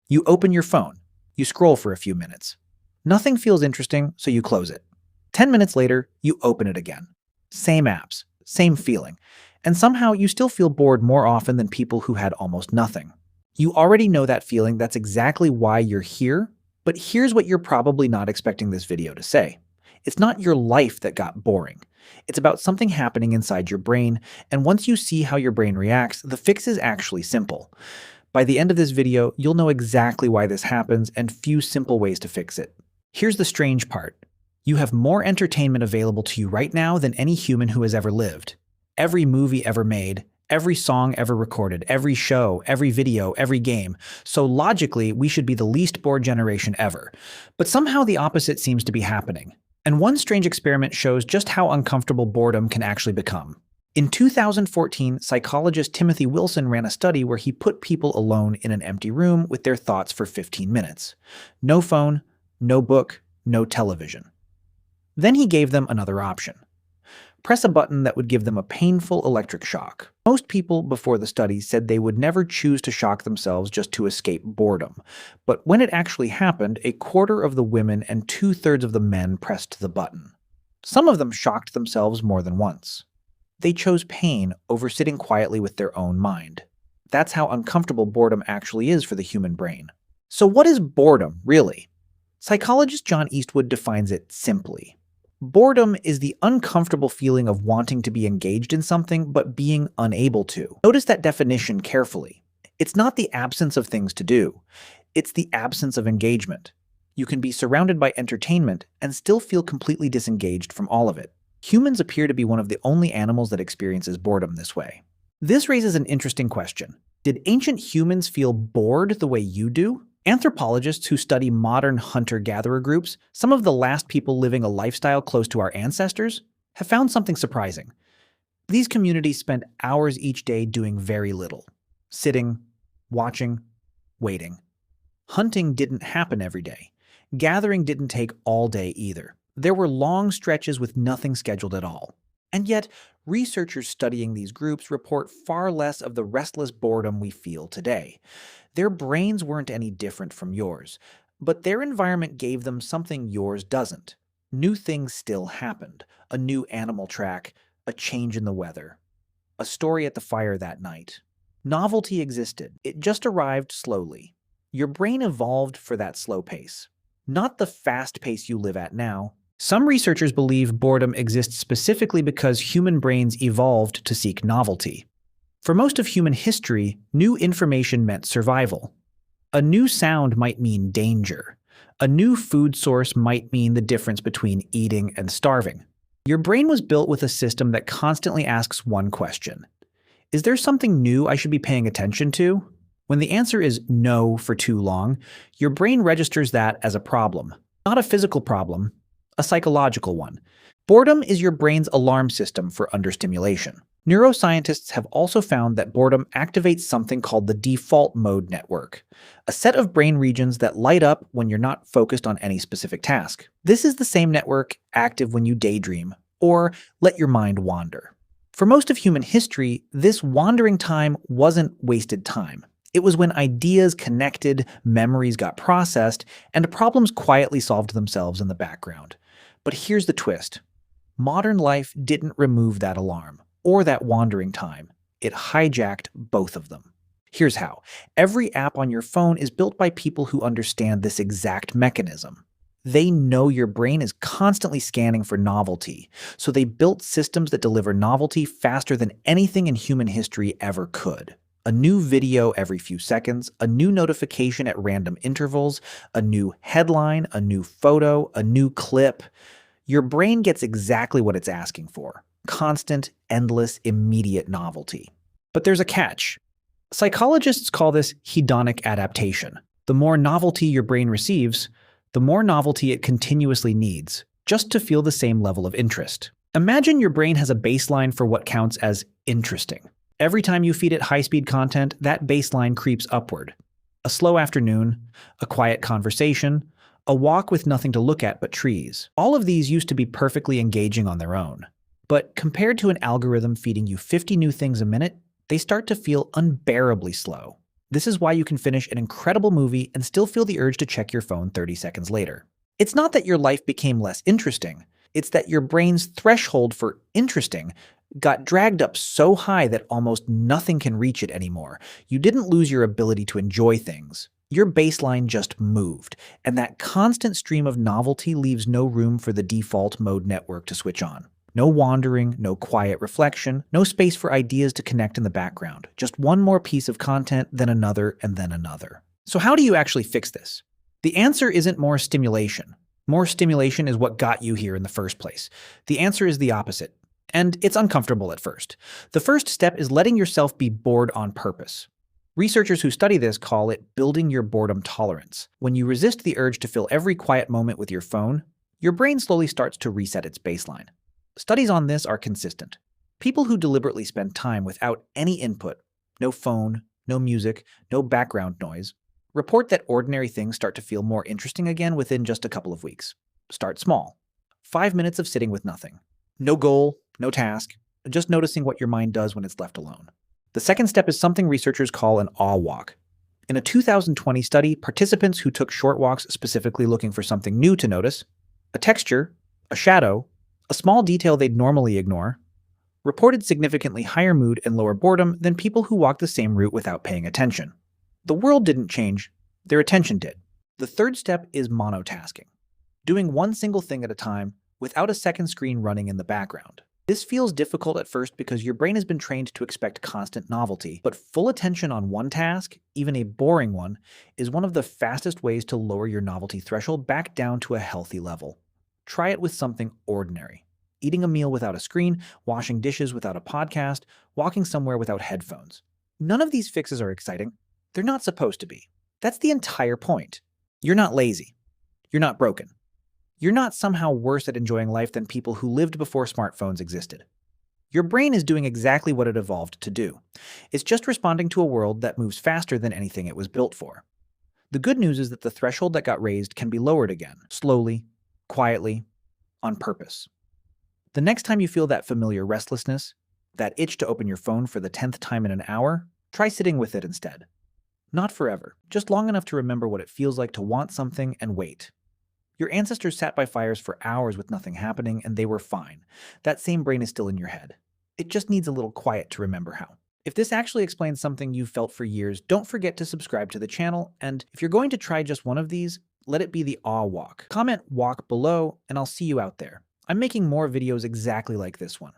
You open your phone. You scroll for a few minutes. Nothing feels interesting, so you close it. 10 minutes later, you open it again. Same apps, same feeling. And somehow you still feel bored more often than people who had almost nothing. You already know that feeling. That's exactly why you're here. But here's what you're probably not expecting this video to say. It's not your life that got boring. It's about something happening inside your brain, and once you see how your brain reacts, the fix is actually simple. By the end of this video, you'll know exactly why this happens and few simple ways to fix it. Here's the strange part. You have more entertainment available to you right now than any human who has ever lived. Every movie ever made, every song ever recorded, every show, every video, every game. So logically, we should be the least bored generation ever. But somehow the opposite seems to be happening. And one strange experiment shows just how uncomfortable boredom can actually become. In 2014, psychologist Timothy Wilson ran a study where he put people alone in an empty room with their thoughts for 15 minutes. No phone, no book, no television. Then he gave them another option. Press a button that would give them a painful electric shock. Most people before the study said they would never choose to shock themselves just to escape boredom. But when it actually happened, a quarter of the women and 2/3 of the men pressed the button. Some of them shocked themselves more than once. They chose pain over sitting quietly with their own mind. That's how uncomfortable boredom actually is for the human brain. So what is boredom, really? Psychologist John Eastwood defines it simply. Boredom is the uncomfortable feeling of wanting to be engaged in something but being unable to. Notice that definition carefully. It's not the absence of things to do. It's the absence of engagement. You can be surrounded by entertainment and still feel completely disengaged from all of it. Humans appear to be one of the only animals that experiences boredom this way. This raises an interesting question. Did ancient humans feel bored the way you do? Anthropologists who study modern hunter-gatherer groups, some of the last people living a lifestyle close to our ancestors, have found something surprising. These communities spent hours each day doing very little. Sitting, watching, waiting. Hunting didn't happen every day. Gathering didn't take all day either. There were long stretches with nothing scheduled at all. And yet, researchers studying these groups report far less of the restless boredom we feel today. Their brains weren't any different from yours, but their environment gave them something yours doesn't. New things still happened. A new animal track, a change in the weather, a story at the fire that night. Novelty existed. It just arrived slowly. Your brain evolved for that slow pace, not the fast pace you live at now. Some researchers believe boredom exists specifically because human brains evolved to seek novelty. For most of human history, new information meant survival. A new sound might mean danger. A new food source might mean the difference between eating and starving. Your brain was built with a system that constantly asks one question. Is there something new I should be paying attention to? When the answer is no for too long, your brain registers that as a problem. Not a physical problem, a psychological one. Boredom is your brain's alarm system for understimulation. Neuroscientists have also found that boredom activates something called the default mode network, a set of brain regions that light up when you're not focused on any specific task. This is the same network active when you daydream or let your mind wander. For most of human history, this wandering time wasn't wasted time. It was when ideas connected, memories got processed, and problems quietly solved themselves in the background. But here's the twist. Modern life didn't remove that alarm or that wandering time. It hijacked both of them. Here's how. Every app on your phone is built by people who understand this exact mechanism. They know your brain is constantly scanning for novelty, so they built systems that deliver novelty faster than anything in human history ever could. A new video every few seconds, a new notification at random intervals, a new headline, a new photo, a new clip. Your brain gets exactly what it's asking for. Constant, endless, immediate novelty. But there's a catch. Psychologists call this hedonic adaptation. The more novelty your brain receives, the more novelty it continuously needs, just to feel the same level of interest. Imagine your brain has a baseline for what counts as interesting. Every time you feed it high-speed content, that baseline creeps upward. A slow afternoon, a quiet conversation, a walk with nothing to look at but trees. All of these used to be perfectly engaging on their own. But compared to an algorithm feeding you 50 new things a minute, they start to feel unbearably slow. This is why you can finish an incredible movie and still feel the urge to check your phone 30 seconds later. It's not that your life became less interesting, it's that your brain's threshold for interesting got dragged up so high that almost nothing can reach it anymore. You didn't lose your ability to enjoy things. Your baseline just moved, and that constant stream of novelty leaves no room for the default mode network to switch on. No wandering, no quiet reflection, no space for ideas to connect in the background. Just one more piece of content, then another, and then another. So how do you actually fix this? The answer isn't more stimulation. More stimulation is what got you here in the first place. The answer is the opposite. And it's uncomfortable at first. The first step is letting yourself be bored on purpose. Researchers who study this call it building your boredom tolerance. When you resist the urge to fill every quiet moment with your phone, your brain slowly starts to reset its baseline. Studies on this are consistent. People who deliberately spend time without any input, no phone, no music, no background noise, report that ordinary things start to feel more interesting again within just a couple of weeks. Start small. 5 minutes of sitting with nothing. No goal, no task, just noticing what your mind does when it's left alone. The second step is something researchers call an awe walk. In a 2020 study, participants who took short walks specifically looking for something new to notice, a texture, a shadow, a small detail they'd normally ignore, reported significantly higher mood and lower boredom than people who walked the same route without paying attention. The world didn't change, their attention did. The third step is monotasking, doing one single thing at a time without a second screen running in the background. This feels difficult at first because your brain has been trained to expect constant novelty, but full attention on one task, even a boring one, is one of the fastest ways to lower your novelty threshold back down to a healthy level. Try it with something ordinary. Eating a meal without a screen, washing dishes without a podcast, walking somewhere without headphones. None of these fixes are exciting. They're not supposed to be. That's the entire point. You're not lazy. You're not broken. You're not somehow worse at enjoying life than people who lived before smartphones existed. Your brain is doing exactly what it evolved to do. It's just responding to a world that moves faster than anything it was built for. The good news is that the threshold that got raised can be lowered again, slowly, quietly, on purpose. The next time you feel that familiar restlessness, that itch to open your phone for the 10th time in an hour, try sitting with it instead. Not forever, just long enough to remember what it feels like to want something and wait. Your ancestors sat by fires for hours with nothing happening, and they were fine. That same brain is still in your head. It just needs a little quiet to remember how. If this actually explains something you've felt for years, don't forget to subscribe to the channel, and if you're going to try just one of these, let it be the awe walk. Comment walk below, and I'll see you out there. I'm making more videos exactly like this one.